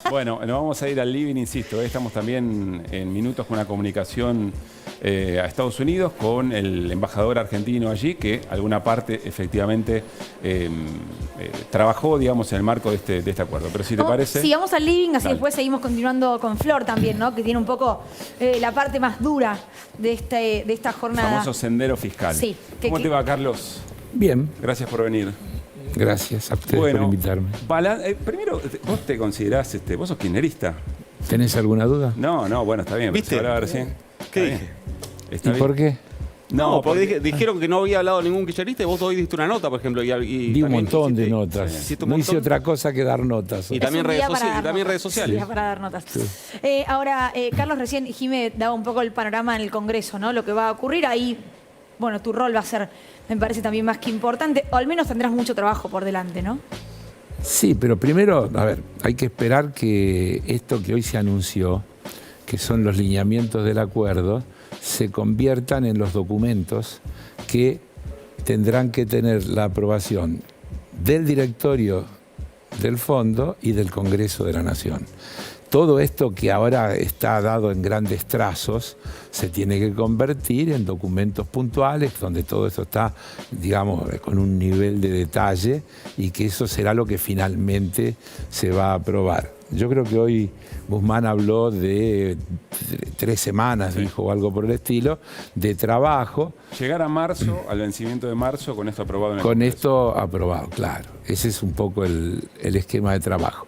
Bueno, nos vamos a ir al living, insisto. Estamos también en minutos con una comunicación a Estados Unidos con el embajador argentino allí, que alguna parte efectivamente trabajó, digamos, en el marco de este acuerdo. Pero si te parece... Sí, vamos al living, así Dale. después seguimos continuando con Flor también, ¿no? Que tiene un poco la parte más dura de esta El jornada. famoso sendero fiscal. Sí. ¿Cómo te va, Carlos? Bien, Gracias por venir. gracias a ustedes por invitarme. Primero, ¿vos te considerás, vos sos kirchnerista? ¿Tenés alguna duda? No, bueno, está bien. ¿Viste? Se hablaba recién. ¿Qué Está dije? bien. ¿Está ¿Y bien? por qué? No, porque dijeron que no había hablado ningún kirchnerista y vos hoy diste una nota, por ejemplo. Y Di un también montón de hiciste- notas. hiciste un No hice montón. otra cosa que dar notas. Y Es también un redes día para sociales, dar y también notas. redes sociales. Sí, para dar notas. Ahora, Carlos, recién Jimé daba un poco el panorama en el Congreso, ¿no? Lo que va a ocurrir ahí. Bueno, tu rol va a ser, me parece también más que importante, o al menos tendrás mucho trabajo por delante, ¿no? Sí, pero primero, a ver, hay que esperar que esto que hoy se anunció, que son los lineamientos del acuerdo, se conviertan en los documentos que tendrán que tener la aprobación del directorio del fondo y del Congreso de la Nación. Todo esto que ahora está dado en grandes trazos se tiene que convertir en documentos puntuales donde todo esto está, digamos, con un nivel de detalle y que eso será lo que finalmente se va a aprobar. Yo creo que hoy Guzmán habló de 3 semanas, dijo, o algo por el estilo, de trabajo. Llegar a marzo, al vencimiento de marzo, con esto aprobado en el Con Congreso. esto aprobado, claro. Ese es un poco el esquema de trabajo.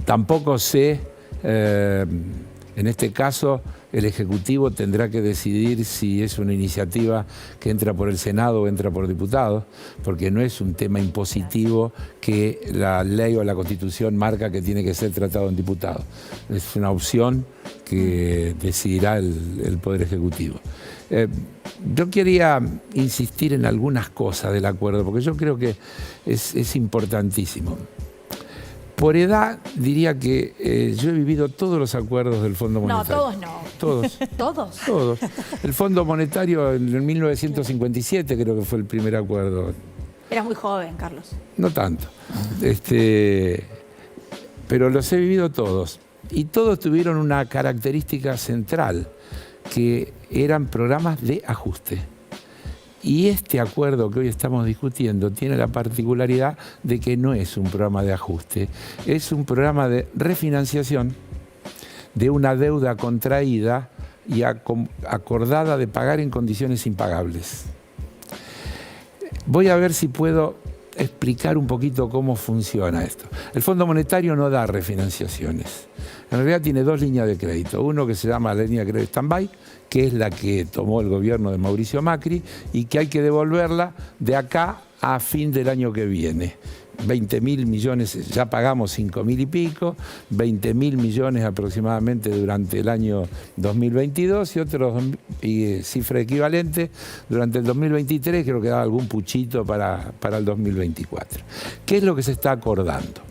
Tampoco sé, en este caso, el Ejecutivo tendrá que decidir si es una iniciativa que entra por el Senado o entra por diputados, porque no es un tema impositivo que la ley o la Constitución marca que tiene que ser tratado en diputados. Es una opción que decidirá el Poder Ejecutivo. Yo quería insistir en algunas cosas del acuerdo, porque yo creo que es importantísimo. Por edad, diría que yo he vivido todos los acuerdos del Fondo No, Monetario. todos no. Todos. ¿Todos? Todos. El Fondo Monetario en 1957 creo que fue el primer acuerdo. Eras muy joven, Carlos. No tanto. Pero los he vivido todos. Y todos tuvieron una característica central, que eran programas de ajuste. Y este acuerdo que hoy estamos discutiendo tiene la particularidad de que no es un programa de ajuste, es un programa de refinanciación de una deuda contraída y acordada de pagar en condiciones impagables. Voy a ver si puedo explicar un poquito cómo funciona esto. El Fondo Monetario no da refinanciaciones. En realidad tiene 2 líneas de crédito. Uno que se llama la línea de crédito stand-by, que es la que tomó el gobierno de Mauricio Macri y que hay que devolverla de acá a fin del año que viene. 20.000 millones, ya pagamos 5.000 y pico, 20.000 millones aproximadamente durante el año 2022 y otros cifra equivalente durante el 2023, creo que da algún puchito para el 2024. ¿Qué es lo que se está acordando?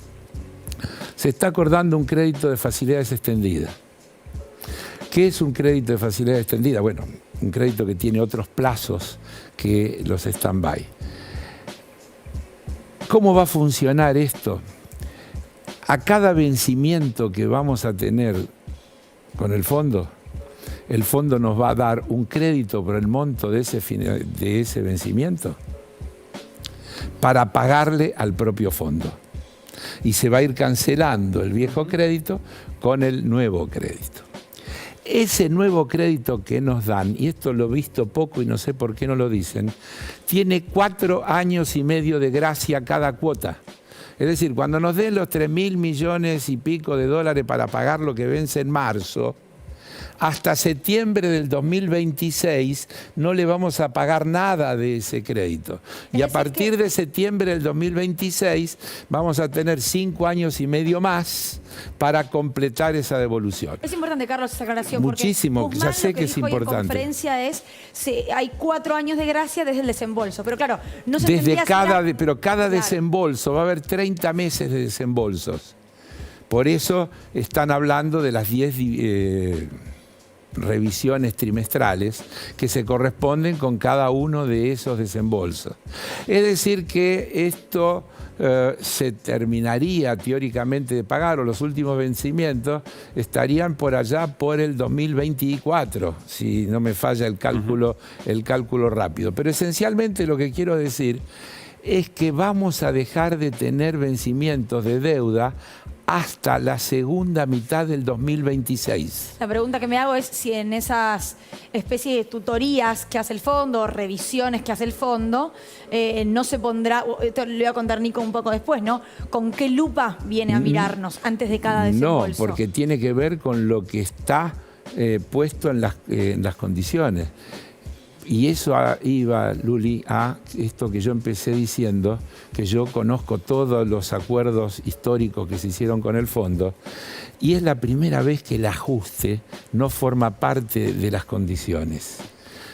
Se está acordando un crédito de facilidades extendidas. ¿Qué es un crédito de facilidades extendidas? Bueno, un crédito que tiene otros plazos que los stand-by. ¿Cómo va a funcionar esto? A cada vencimiento que vamos a tener con el fondo nos va a dar un crédito por el monto de ese vencimiento para pagarle al propio fondo. Y se va a ir cancelando el viejo crédito con el nuevo crédito. Ese nuevo crédito que nos dan, y esto lo he visto poco y no sé por qué no lo dicen, tiene 4 años y medio de gracia cada cuota. Es decir, cuando nos den los 3.000 millones y pico de dólares para pagar lo que vence en marzo, hasta septiembre del 2026 no le vamos a pagar nada de ese crédito. Y a partir de septiembre del 2026 vamos a tener 5 años y medio más para completar esa devolución. Es importante, Carlos, esa aclaración. Muchísimo, porque ya Guzmán sé lo que es dijo hoy importante. En conferencia hay 4 años de gracia desde el desembolso. Pero claro, no se Desde tendría pero cada Claro. desembolso, va a haber 30 meses de desembolsos. Por eso están hablando de las 10 revisiones trimestrales que se corresponden con cada uno de esos desembolsos. Es decir que esto se terminaría teóricamente de pagar, o los últimos vencimientos estarían por allá por el 2024, si no me falla el cálculo rápido. Pero esencialmente lo que quiero decir es que vamos a dejar de tener vencimientos de deuda hasta la segunda mitad del 2026. La pregunta que me hago es si en esas especies de tutorías que hace el fondo, revisiones que hace el fondo, no se pondrá, esto le voy a contar Nico un poco después, ¿no? ¿Con qué lupa viene a mirarnos antes de cada desembolso? No, porque tiene que ver con lo que está puesto en las condiciones. Y eso iba, Luli, a esto que yo empecé diciendo, que yo conozco todos los acuerdos históricos que se hicieron con el fondo, y es la primera vez que el ajuste no forma parte de las condiciones.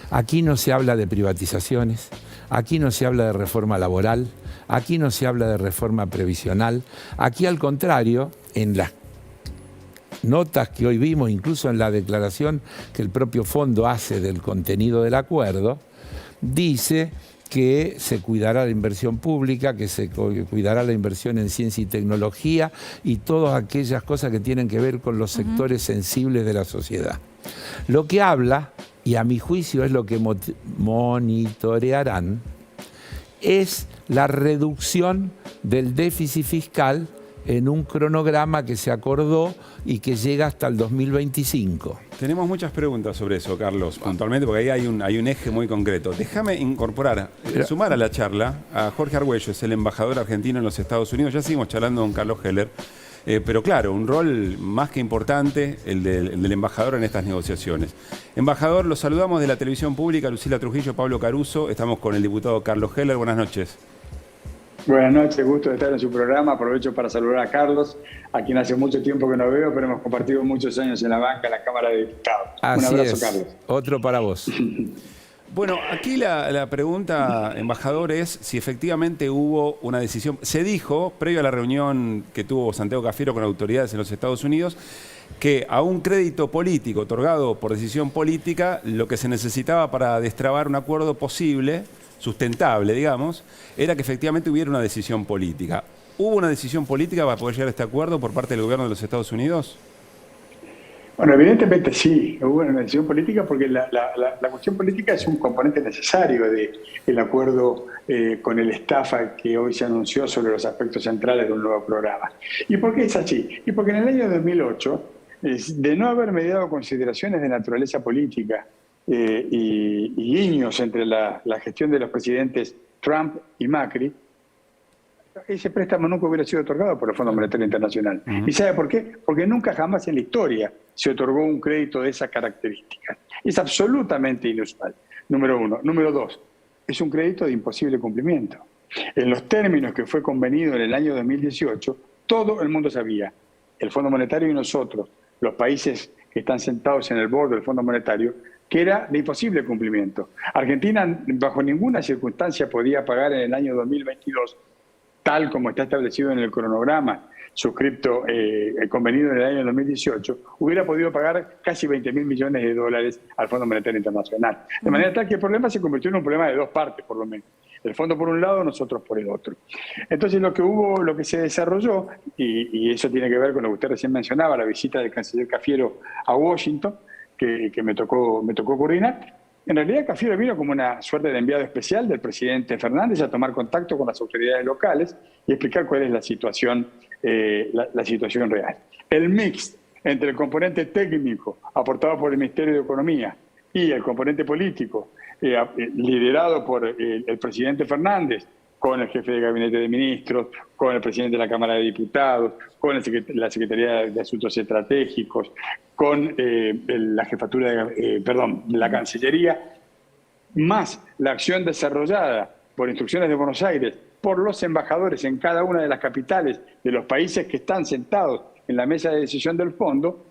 Aquí no se habla de privatizaciones, aquí no se habla de reforma laboral, aquí no se habla de reforma previsional, aquí al contrario, en las notas que hoy vimos, incluso en la declaración que el propio fondo hace del contenido del acuerdo, dice que se cuidará la inversión pública, que se cuidará la inversión en ciencia y tecnología y todas aquellas cosas que tienen que ver con los sectores sensibles de la sociedad. Lo que habla, y a mi juicio es lo que monitorearán, es la reducción del déficit fiscal en un cronograma que se acordó y que llega hasta el 2025. Tenemos muchas preguntas sobre eso, Carlos, puntualmente, porque ahí hay un eje muy concreto. Déjame incorporar, sumar a la charla a Jorge Argüello, es el embajador argentino en los Estados Unidos. Ya seguimos charlando con Carlos Heller, pero claro, un rol más que importante el del embajador en estas negociaciones. Embajador, los saludamos de la televisión pública, Lucila Trujillo, Pablo Caruso. Estamos con el diputado Carlos Heller. Buenas noches. Buenas noches, gusto de estar en su programa. Aprovecho para saludar a Carlos, a quien hace mucho tiempo que no veo, pero hemos compartido muchos años en la banca, en la Cámara de Diputados. Así un abrazo, es. Carlos. Otro para vos. Bueno, aquí la pregunta, embajador, es si efectivamente hubo una decisión. Se dijo, previo a la reunión que tuvo Santiago Cafiero con autoridades en los Estados Unidos, que a un crédito político otorgado por decisión política, lo que se necesitaba para destrabar un acuerdo posible, sustentable, digamos, era que efectivamente hubiera una decisión política. ¿Hubo una decisión política para poder llegar a este acuerdo por parte del gobierno de los Estados Unidos? Bueno, evidentemente sí, hubo una decisión política porque la cuestión política es un componente necesario del acuerdo con el estafa que hoy se anunció sobre los aspectos centrales de un nuevo programa. ¿Y por qué es así? Y porque en el año 2008, de no haber mediado consideraciones de naturaleza política y guiños entre la gestión de los presidentes Trump y Macri, ese préstamo nunca hubiera sido otorgado por el Fondo Monetario Internacional. ¿Y sabe por qué? Porque nunca jamás en la historia se otorgó un crédito de esas características. Es absolutamente inusual, número uno. Número dos, es un crédito de imposible cumplimiento. En los términos que fue convenido en el año 2018, todo el mundo sabía, el Fondo Monetario y nosotros, los países que están sentados en el borde del Fondo Monetario, que era de imposible cumplimiento. Argentina bajo ninguna circunstancia podía pagar en el año 2022, tal como está establecido en el cronograma suscripto, convenido en el año 2018, hubiera podido pagar casi 20.000 millones de dólares al Fondo Monetario Internacional. De manera tal que el problema se convirtió en un problema de dos partes, por lo menos. El fondo por un lado, nosotros por el otro. Entonces lo que se desarrolló, y eso tiene que ver con lo que usted recién mencionaba, la visita del canciller Cafiero a Washington, que me tocó coordinar. En realidad Cafiero vino como una suerte de enviado especial del presidente Fernández a tomar contacto con las autoridades locales y explicar cuál es la situación real. El mix entre el componente técnico aportado por el Ministerio de Economía y el componente político liderado por el presidente Fernández, con el jefe de gabinete de ministros, con el presidente de la Cámara de Diputados, con la Secretaría de Asuntos Estratégicos, con la jefatura de la Cancillería, más la acción desarrollada por instrucciones de Buenos Aires por los embajadores en cada una de las capitales de los países que están sentados en la mesa de decisión del fondo,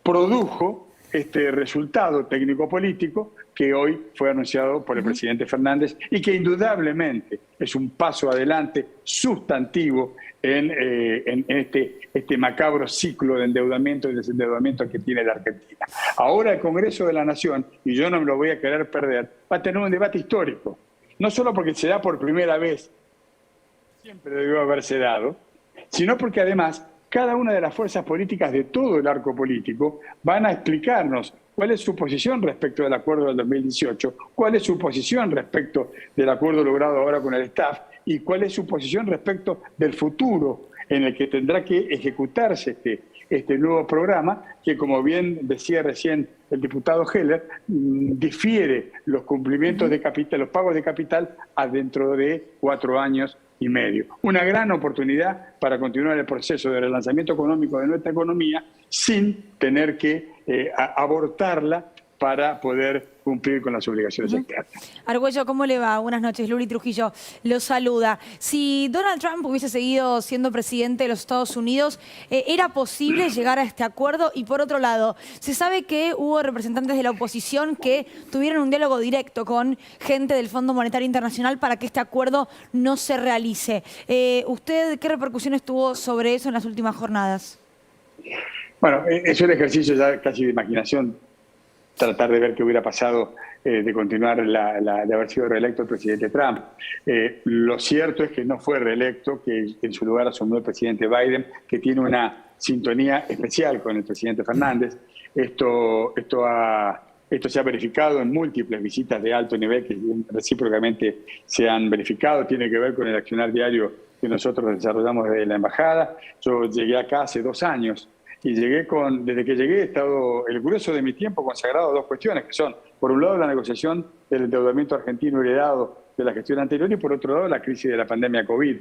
produjo este resultado técnico-político que hoy fue anunciado por el presidente Fernández y que indudablemente es un paso adelante sustantivo en este macabro ciclo de endeudamiento y desendeudamiento que tiene la Argentina. Ahora el Congreso de la Nación, y yo no me lo voy a querer perder, va a tener un debate histórico. No solo porque se da por primera vez, siempre debió haberse dado, sino porque además cada una de las fuerzas políticas de todo el arco político van a explicarnos cuál es su posición respecto del acuerdo del 2018, cuál es su posición respecto del acuerdo logrado ahora con el staff y cuál es su posición respecto del futuro en el que tendrá que ejecutarse este nuevo programa que, como bien decía recién el diputado Heller, difiere los cumplimientos de capital, los pagos de capital a dentro de 4 años y medio. Una gran oportunidad para continuar el proceso de relanzamiento económico de nuestra economía sin tener que abortarla para poder cumplir con las obligaciones externas. Argüello, ¿cómo le va? Buenas noches, Luli Trujillo lo saluda. Si Donald Trump hubiese seguido siendo presidente de los Estados Unidos, ¿era posible llegar a este acuerdo? Y por otro lado, se sabe que hubo representantes de la oposición que tuvieron un diálogo directo con gente del Fondo Monetario Internacional para que este acuerdo no se realice. ¿Usted qué repercusiones tuvo sobre eso en las últimas jornadas? Bueno, es un ejercicio ya casi de imaginación, tratar de ver qué hubiera pasado de continuar de haber sido reelecto el presidente Trump. Lo cierto es que no fue reelecto, que en su lugar asumió el presidente Biden, que tiene una sintonía especial con el presidente Fernández. Esto se ha verificado en múltiples visitas de alto nivel que recíprocamente se han verificado. Tiene que ver con el accionar diario que nosotros desarrollamos desde la embajada. Yo llegué acá hace 2 años. Y desde que llegué he estado el grueso de mi tiempo consagrado a 2 cuestiones, que son, por un lado, la negociación del endeudamiento argentino heredado de la gestión anterior y, por otro lado, la crisis de la pandemia COVID.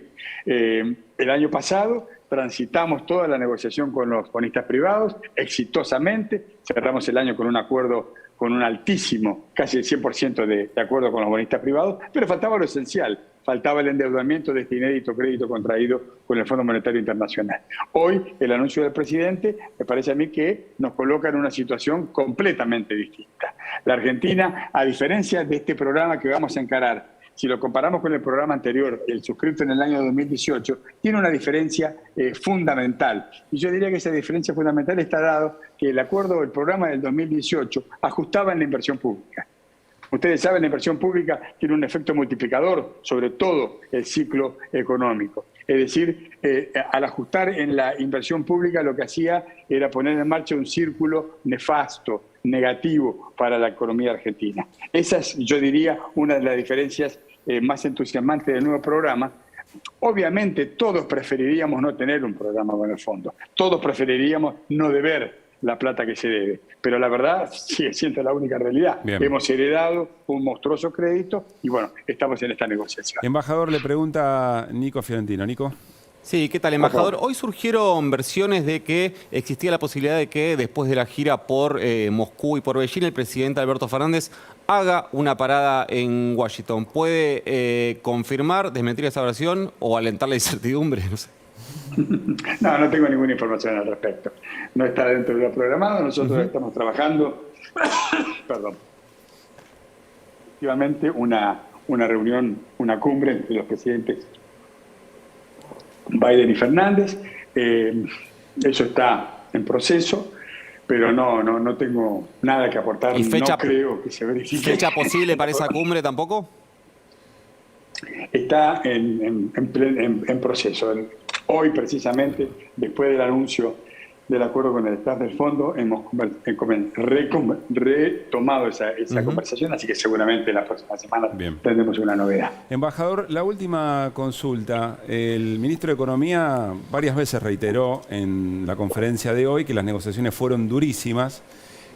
El año pasado transitamos toda la negociación con los bonistas privados exitosamente. Cerramos el año con un acuerdo con un altísimo, casi el 100% de acuerdo con los bonistas privados, pero faltaba lo esencial. Faltaba el endeudamiento de este inédito crédito contraído con el Fondo Monetario Internacional. Hoy, el anuncio del presidente me parece a mí que nos coloca en una situación completamente distinta. La Argentina, a diferencia de este programa que vamos a encarar, si lo comparamos con el programa anterior, el suscrito en el año 2018, tiene una diferencia fundamental. Y yo diría que esa diferencia fundamental está dado que el programa del 2018 ajustaba en la inversión pública. Ustedes saben, la inversión pública tiene un efecto multiplicador sobre todo el ciclo económico. Es decir, al ajustar en la inversión pública lo que hacía era poner en marcha un círculo nefasto, negativo para la economía argentina. Esa es, yo diría, una de las diferencias más entusiasmantes del nuevo programa. Obviamente todos preferiríamos no tener un programa con el fondo. Todos preferiríamos no deber la plata que se debe. Pero la verdad sigue siendo la única realidad. Bien. Hemos heredado un monstruoso crédito y bueno, estamos en esta negociación. Embajador, le pregunta Nico Fiorentino. Nico. Sí, ¿qué tal, embajador? Hoy surgieron versiones de que existía la posibilidad de que después de la gira por Moscú y por Beijing, el presidente Alberto Fernández haga una parada en Washington. ¿Puede confirmar, desmentir esa versión o alentar la incertidumbre? No sé. No tengo ninguna información al respecto. No está dentro de lo programado. Nosotros estamos trabajando, perdón, efectivamente una reunión, una cumbre entre los presidentes Biden y Fernández. Eso está en proceso, pero no tengo nada que aportar. ¿Y fecha, no creo que se verifique. ¿Fecha posible para esa cumbre tampoco? Está en proceso. Hoy, precisamente, después del anuncio del acuerdo con el staff del fondo, hemos retomado esa conversación, así que seguramente la próxima semana tendremos una novedad. Embajador, la última consulta. El ministro de Economía varias veces reiteró en la conferencia de hoy que las negociaciones fueron durísimas,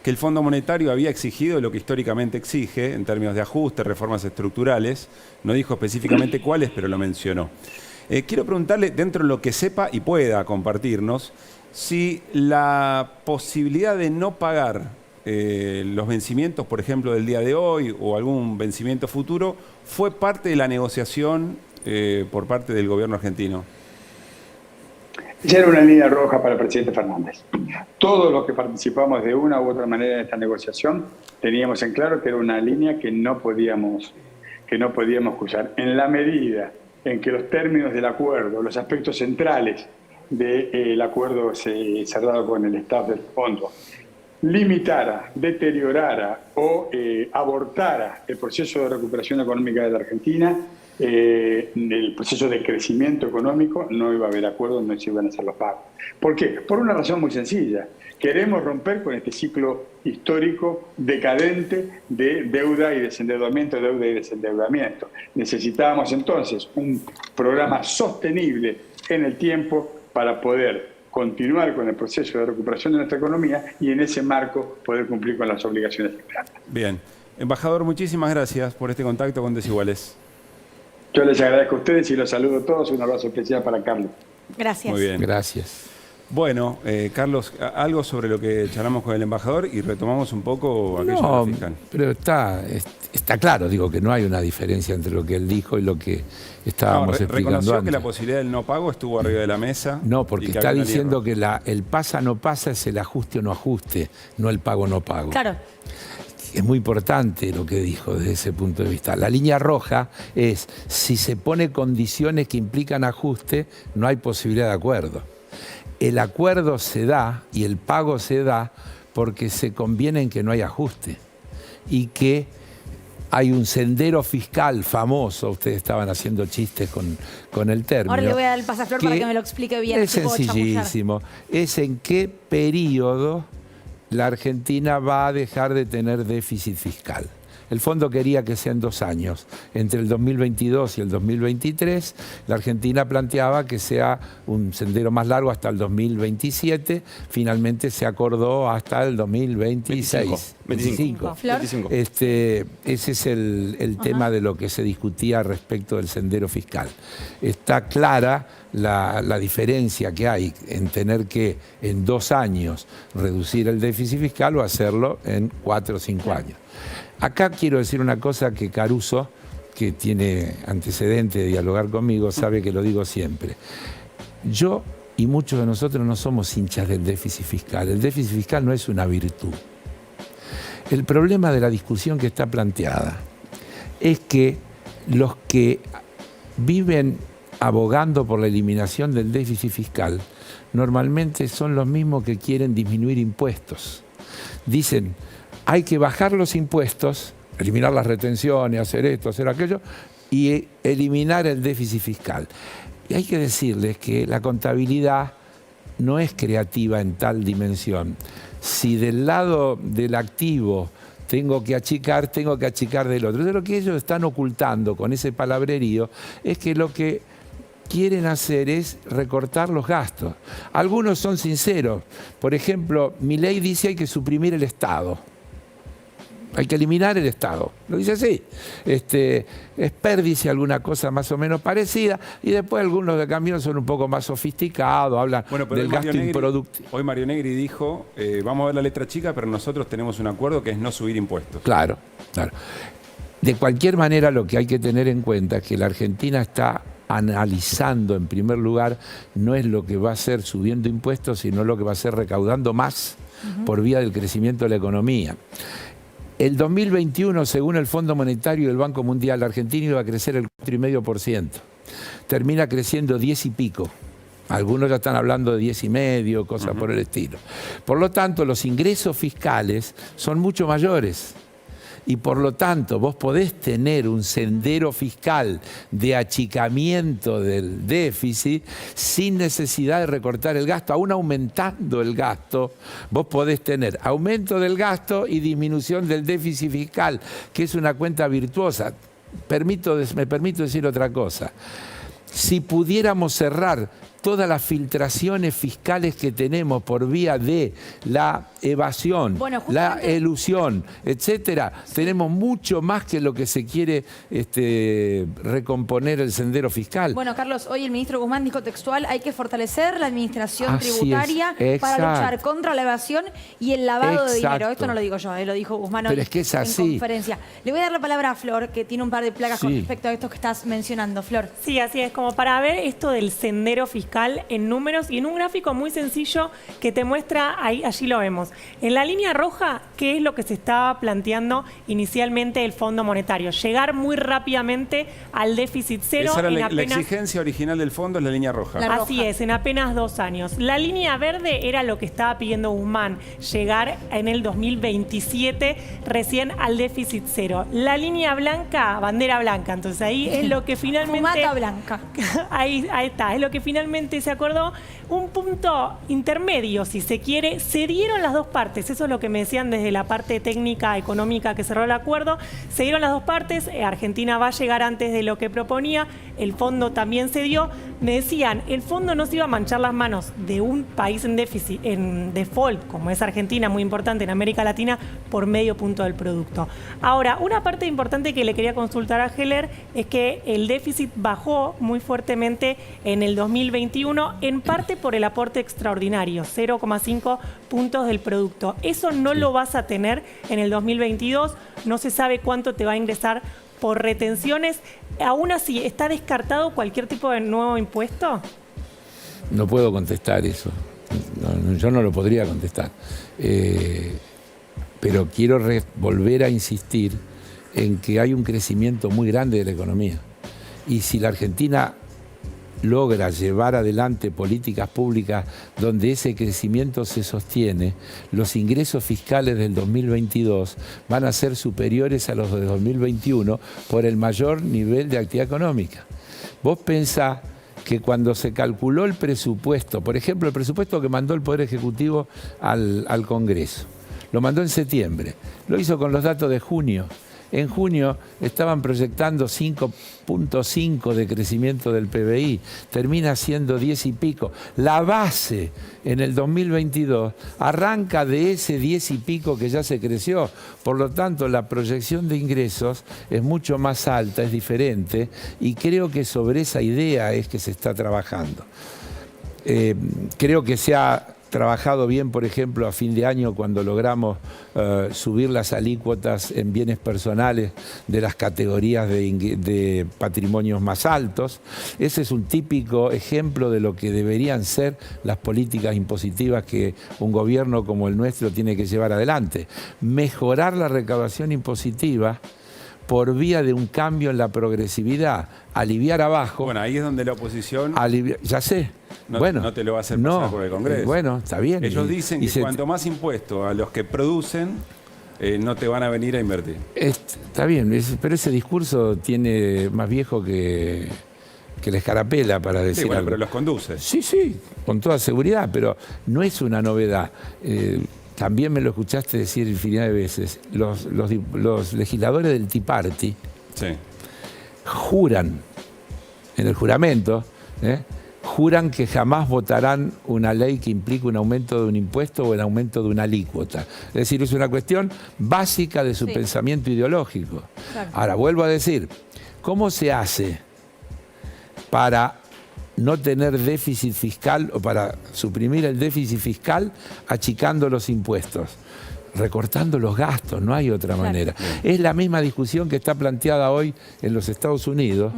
que el Fondo Monetario había exigido lo que históricamente exige en términos de ajuste, reformas estructurales. No dijo específicamente cuáles, pero lo mencionó. Quiero preguntarle, dentro de lo que sepa y pueda compartirnos, si la posibilidad de no pagar los vencimientos, por ejemplo, del día de hoy o algún vencimiento futuro, fue parte de la negociación por parte del gobierno argentino. Esa era una línea roja para el presidente Fernández. Todos los que participamos de una u otra manera en esta negociación teníamos en claro que era una línea que no podíamos cruzar. En la medida en que los términos del acuerdo, los aspectos centrales del acuerdo cerrado con el staff del fondo, limitara, deteriorara o abortara el proceso de recuperación económica de la Argentina, el proceso de crecimiento económico, no iba a haber acuerdo, no se iban a hacer los pagos. ¿Por qué? Por una razón muy sencilla. Queremos romper con este ciclo histórico decadente de deuda y desendeudamiento, deuda y desendeudamiento. Necesitábamos entonces un programa sostenible en el tiempo para poder continuar con el proceso de recuperación de nuestra economía y en ese marco poder cumplir con las obligaciones de plata. Bien. Embajador, muchísimas gracias por este contacto con Desiguales. Yo les agradezco a ustedes y los saludo a todos. Un abrazo especial para Carlos. Gracias. Muy bien. Gracias. Bueno, Carlos, algo sobre lo que charlamos con el embajador y retomamos un poco aquello de la fiscal. Pero está claro, digo, que no hay una diferencia entre lo que él dijo y lo que estábamos explicando reconoció antes. que la posibilidad del no pago estuvo arriba de la mesa. No, porque está diciendo que el pasa no pasa es el ajuste o no ajuste, no el pago no pago. Claro. Es muy importante lo que dijo desde ese punto de vista. La línea roja es, si se pone condiciones que implican ajuste, no hay posibilidad de acuerdo. El acuerdo se da y el pago se da porque se conviene en que no hay ajuste y que hay un sendero fiscal famoso. Ustedes estaban haciendo chistes con el término. Ahora le voy a dar el pasaflor para que me lo explique bien. Es sencillísimo. Es en qué periodo la Argentina va a dejar de tener déficit fiscal. El fondo quería que sean 2 años. Entre el 2022 y el 2023, la Argentina planteaba que sea un sendero más largo hasta el 2027. Finalmente se acordó hasta el 2026. 25. Flor. 25. Ese es el tema de lo que se discutía respecto del sendero fiscal. Está clara la diferencia que hay en tener que en 2 años reducir el déficit fiscal o hacerlo en 4 o 5 años. Acá quiero decir una cosa que Caruso, que tiene antecedente de dialogar conmigo, sabe que lo digo siempre. Yo y muchos de nosotros no somos hinchas del déficit fiscal. El déficit fiscal no es una virtud. El problema de la discusión que está planteada es que los que viven abogando por la eliminación del déficit fiscal normalmente son los mismos que quieren disminuir impuestos. Dicen, hay que bajar los impuestos, eliminar las retenciones, hacer esto, hacer aquello, y eliminar el déficit fiscal. Y hay que decirles que la contabilidad no es creativa en tal dimensión. Si del lado del activo tengo que achicar del otro. Entonces lo que ellos están ocultando con ese palabrerío es que lo que quieren hacer es recortar los gastos. Algunos son sinceros. Por ejemplo, Milei dice que hay que suprimir el Estado. Hay que eliminar el Estado. Lo dice así. Esper dice alguna cosa más o menos parecida y después algunos de cambio son un poco más sofisticados, hablan del gasto improductivo. Hoy Mario Negri dijo, vamos a ver la letra chica, pero nosotros tenemos un acuerdo que es no subir impuestos. Claro, claro. De cualquier manera, lo que hay que tener en cuenta es que la Argentina está analizando, en primer lugar, no es lo que va a hacer subiendo impuestos, sino lo que va a hacer recaudando más por vía del crecimiento de la economía. El 2021, según el Fondo Monetario y el Banco Mundial, la Argentina iba a crecer el 4,5%. Termina creciendo 10 y pico. Algunos ya están hablando de 10,5, cosas por el estilo. Por lo tanto, los ingresos fiscales son mucho mayores. Y por lo tanto, vos podés tener un sendero fiscal de achicamiento del déficit sin necesidad de recortar el gasto. Aún aumentando el gasto, vos podés tener aumento del gasto y disminución del déficit fiscal, que es una cuenta virtuosa. Me permito decir otra cosa. Si pudiéramos cerrar todas las filtraciones fiscales que tenemos por vía de la evasión, la elusión, etcétera, tenemos mucho más que lo que se quiere recomponer el sendero fiscal. Bueno, Carlos, hoy el ministro Guzmán dijo textual, hay que fortalecer la administración tributaria para luchar contra la evasión y el lavado de dinero. Esto no lo digo yo, lo dijo Guzmán hoy en conferencia. Le voy a dar la palabra a Flor, que tiene un par de placas con respecto a esto que estás mencionando. Flor. Sí, así es, como para ver esto del sendero fiscal. fiscal en números y en un gráfico muy sencillo que te muestra, allí lo vemos. En la línea roja, ¿qué es lo que se estaba planteando inicialmente el Fondo Monetario? Llegar muy rápidamente al déficit cero. Esa era la exigencia original del fondo, es la línea roja. Así es, en apenas 2 años. La línea verde era lo que estaba pidiendo Guzmán, llegar en el 2027 recién al déficit cero. La línea blanca, bandera blanca, entonces ahí es lo que finalmente... Fumata blanca. Ahí está, es lo que finalmente se acordó. Un punto intermedio, si se quiere, se dieron las dos partes, eso es lo que me decían desde la parte técnica, económica que cerró el acuerdo, se dieron las dos partes, Argentina va a llegar antes de lo que proponía, el fondo también se dio, me decían, el fondo no se iba a manchar las manos de un país en déficit, en default, como es Argentina, muy importante en América Latina, por medio punto del producto. Ahora, una parte importante que le quería consultar a Heller es que el déficit bajó muy fuertemente en el 2021, en parte por el aporte extraordinario, 0,5 puntos del producto. Eso no lo vas a tener en el 2022, no se sabe cuánto te va a ingresar por retenciones. Aún así, ¿está descartado cualquier tipo de nuevo impuesto? No puedo contestar eso. Yo no lo podría contestar. Pero quiero volver a insistir en que hay un crecimiento muy grande de la economía. Y si la Argentina logra llevar adelante políticas públicas donde ese crecimiento se sostiene, los ingresos fiscales del 2022 van a ser superiores a los de 2021 por el mayor nivel de actividad económica. Vos pensás que cuando se calculó el presupuesto, por ejemplo, el presupuesto que mandó el Poder Ejecutivo al Congreso, lo mandó en septiembre, lo hizo con los datos de junio. En junio estaban proyectando 5.5 de crecimiento del PBI, termina siendo 10 y pico. La base en el 2022 arranca de ese 10 y pico que ya se creció. Por lo tanto, la proyección de ingresos es mucho más alta, es diferente, y creo que sobre esa idea es que se está trabajando. Creo que se ha trabajado bien, por ejemplo, a fin de año cuando logramos subir las alícuotas en bienes personales de las categorías de patrimonios más altos. Ese es un típico ejemplo de lo que deberían ser las políticas impositivas que un gobierno como el nuestro tiene que llevar adelante. Mejorar la recaudación impositiva por vía de un cambio en la progresividad, aliviar abajo. Bueno, ahí es donde la oposición... Ya sé. No te lo va a hacer pasar por el Congreso. Bueno, está bien. Ellos dicen que cuanto más impuestos a los que producen, no te van a venir a invertir. Está bien, pero ese discurso tiene más viejo que la escarapela para decir Sí, bueno, algo. pero los conduce. Sí, con toda seguridad, pero no es una novedad. También me lo escuchaste decir infinidad de veces. Los legisladores del Tea Party juran, en el juramento, juran que jamás votarán una ley que implique un aumento de un impuesto o el aumento de una alícuota. Es decir, es una cuestión básica de su pensamiento ideológico. Claro. Ahora, vuelvo a decir, ¿cómo se hace para no tener déficit fiscal o para suprimir el déficit fiscal achicando los impuestos? Recortando los gastos, no hay otra manera. Es la misma discusión que está planteada hoy en los Estados Unidos,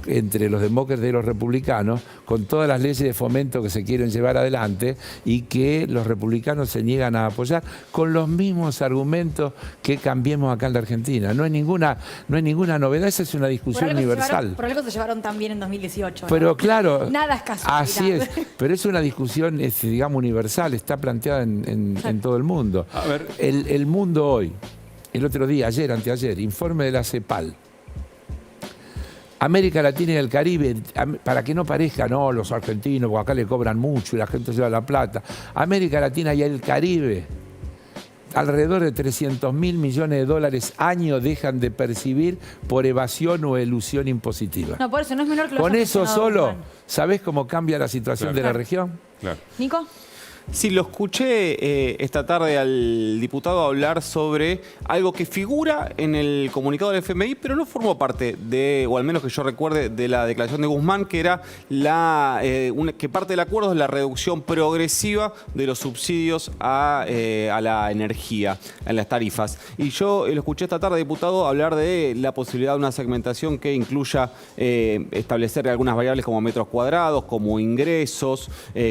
entre los demócratas y los republicanos, con todas las leyes de fomento que se quieren llevar adelante y que los republicanos se niegan a apoyar, con los mismos argumentos que cambiemos acá en la Argentina. No hay ninguna novedad, esa es una discusión universal. Por algo se llevaron también en 2018. Pero ¿no? claro, nada es casualidad. Así es, pero es una discusión, digamos, universal, está planteada en todo el mundo. A ver. El mundo hoy, el otro día, ayer, anteayer, informe de la CEPAL. América Latina y el Caribe, para que no parezca, no, los argentinos, porque acá le cobran mucho y la gente lleva la plata. América Latina y el Caribe, alrededor de 300.000 millones de dólares año dejan de percibir por evasión o elusión impositiva. No, por eso no es menor que lo Con haya eso mencionado solo, Guzmán. ¿sabés cómo cambia la situación de la región? Claro. ¿Nico? Sí, lo escuché esta tarde al diputado hablar sobre algo que figura en el comunicado del FMI, pero no formó parte de, o al menos que yo recuerde, de la declaración de Guzmán, que era que parte del acuerdo es la reducción progresiva de los subsidios a la energía, a las tarifas. Y yo lo escuché esta tarde, diputado, hablar de la posibilidad de una segmentación que incluya establecer algunas variables como metros cuadrados, como ingresos,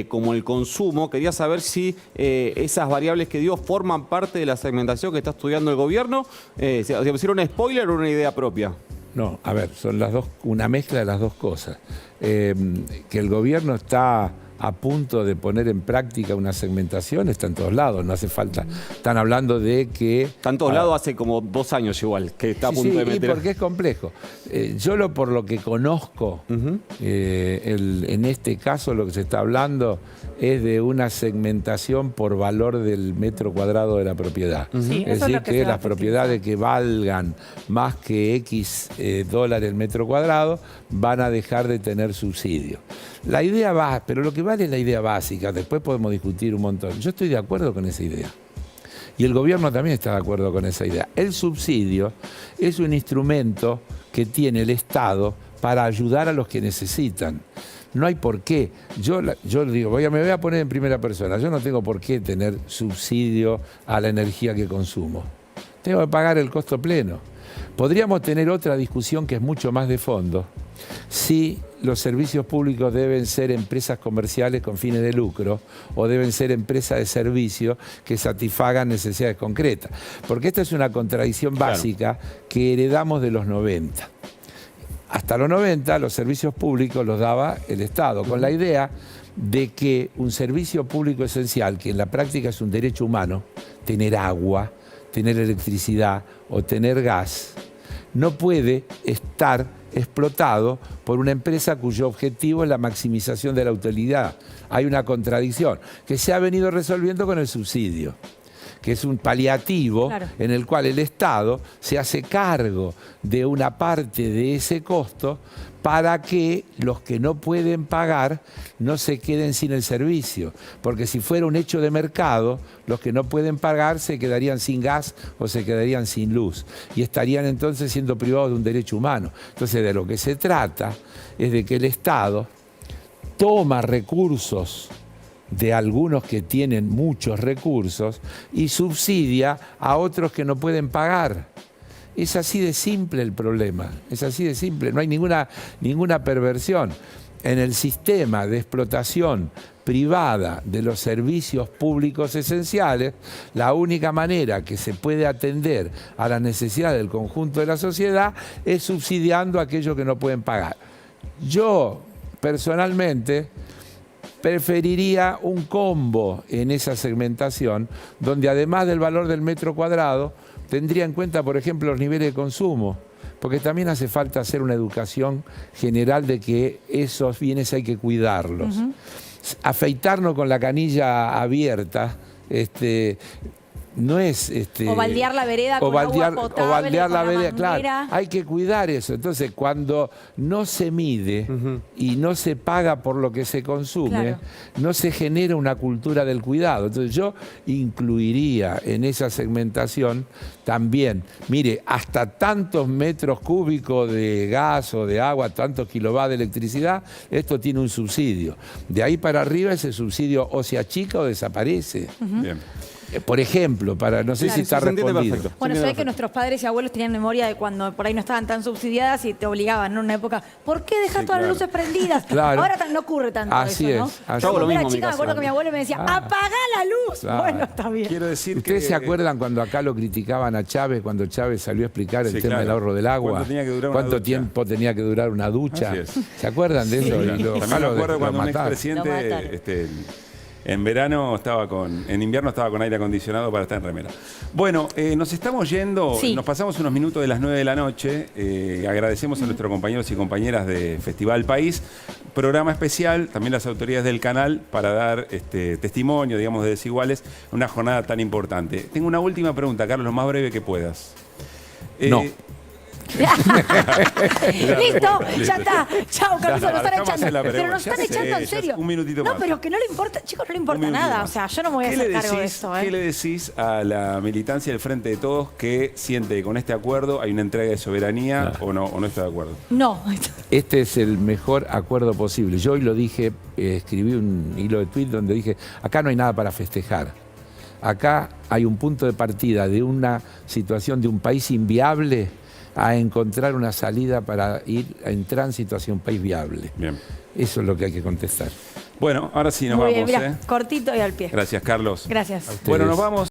como el consumo. Quería saber si esas variables que dio forman parte de la segmentación que está estudiando el gobierno. ¿Se pusieron un spoiler o una idea propia? No, a ver, son las dos, una mezcla de las dos cosas. Que el gobierno está a punto de poner en práctica una segmentación, está en todos lados, no hace falta. Están hablando de que... Está en todos lados hace como 2 años igual, que está a punto de meter... Sí, porque es complejo. Yo por lo que conozco, en este caso lo que se está hablando es de una segmentación por valor del metro cuadrado de la propiedad. Sí, Es decir, que las propiedades que valgan más que X dólares el metro cuadrado van a dejar de tener subsidio. La idea va, pero lo que vale es la idea básica, después podemos discutir un montón. Yo estoy de acuerdo con esa idea. Y el gobierno también está de acuerdo con esa idea. El subsidio es un instrumento que tiene el Estado para ayudar a los que necesitan. No hay por qué. Yo digo, me voy a poner en primera persona. Yo no tengo por qué tener subsidio a la energía que consumo. Tengo que pagar el costo pleno. Podríamos tener otra discusión que es mucho más de fondo. Si los servicios públicos deben ser empresas comerciales con fines de lucro o deben ser empresas de servicio que satisfagan necesidades concretas. Porque esta es una contradicción básica que heredamos de los 90. Hasta los 90 los servicios públicos los daba el Estado, con la idea de que un servicio público esencial, que en la práctica es un derecho humano, tener agua, tener electricidad o tener gas, no puede estar explotado por una empresa cuyo objetivo es la maximización de la utilidad. Hay una contradicción que se ha venido resolviendo con el subsidio, que es un paliativo en el cual el Estado se hace cargo de una parte de ese costo para que los que no pueden pagar no se queden sin el servicio. Porque si fuera un hecho de mercado, los que no pueden pagar se quedarían sin gas o se quedarían sin luz. Y estarían entonces siendo privados de un derecho humano. Entonces de lo que se trata es de que el Estado toma recursos de algunos que tienen muchos recursos y subsidia a otros que no pueden pagar. Es así de simple el problema, es así de simple, no hay ninguna perversión. En el sistema de explotación privada de los servicios públicos esenciales, la única manera que se puede atender a las necesidades del conjunto de la sociedad es subsidiando a aquellos que no pueden pagar. Yo, personalmente, preferiría un combo en esa segmentación, donde además del valor del metro cuadrado, tendría en cuenta, por ejemplo, los niveles de consumo, porque también hace falta hacer una educación general de que esos bienes hay que cuidarlos. Afeitarnos con la canilla abierta, no es... o baldear la vereda con agua potable, o baldear la vereda, manguera. claro. Hay que cuidar eso. Entonces, cuando no se mide y no se paga por lo que se consume, no se genera una cultura del cuidado. Entonces, yo incluiría en esa segmentación también, mire, hasta tantos metros cúbicos de gas o de agua, tantos kilovatios de electricidad, esto tiene un subsidio. De ahí para arriba ese subsidio o se achica o desaparece. Bien. Por ejemplo, no sé si está respondido. Bueno, sabés que nuestros padres y abuelos tenían memoria de cuando por ahí no estaban tan subsidiadas y te obligaban en una época, ¿por qué dejas todas las luces prendidas? Claro. Ahora no ocurre tanto Así eso, ¿no? es, así Yo cuando es. era chica me acuerdo que mi abuelo me decía, ¡apagá la luz! Claro. Bueno, está bien. Quiero decir ¿Ustedes que... se acuerdan cuando acá lo criticaban a Chávez, cuando Chávez salió a explicar el Sí, tema claro. del ahorro del agua? ¿Cuánto tenía que durar una ¿Cuánto ducha? tiempo tenía que durar una ducha? Así es. ¿Se acuerdan de eso? Y También me acuerdo cuando un Lo expresidente mataron. en verano en invierno estaba con aire acondicionado para estar en remera. Bueno, nos estamos yendo, nos pasamos unos minutos de las 9 de la noche. Agradecemos a nuestros compañeros y compañeras de Festival País. Programa especial, también las autoridades del canal, para dar testimonio, digamos, de Desiguales, en una jornada tan importante. Tengo una última pregunta, Carlos, lo más breve que puedas. No. Listo, ya está. Chao, Caruso, nos están Dejamos echando. hacer la Pero pregunta. nos están Ya sé, echando en ya sé, serio. un minutito No, más. pero que no le importa, chicos, no le importa Un minutito nada. más. O sea, yo no me voy a ¿Qué hacer le cargo de decís- esto. ¿Qué le decís a la militancia del Frente de Todos que siente que con este acuerdo hay una entrega de soberanía o no está de acuerdo? No. Este es el mejor acuerdo posible. Yo hoy lo dije, escribí un hilo de tweet donde dije, acá no hay nada para festejar. Acá hay un punto de partida de una situación de un país inviable a encontrar una salida para ir en tránsito hacia un país viable. Bien. Eso es lo que hay que contestar. Bueno, ahora sí nos Muy vamos. bien, mira, cortito y al pie. Gracias, Carlos. Gracias. Bueno, nos vamos.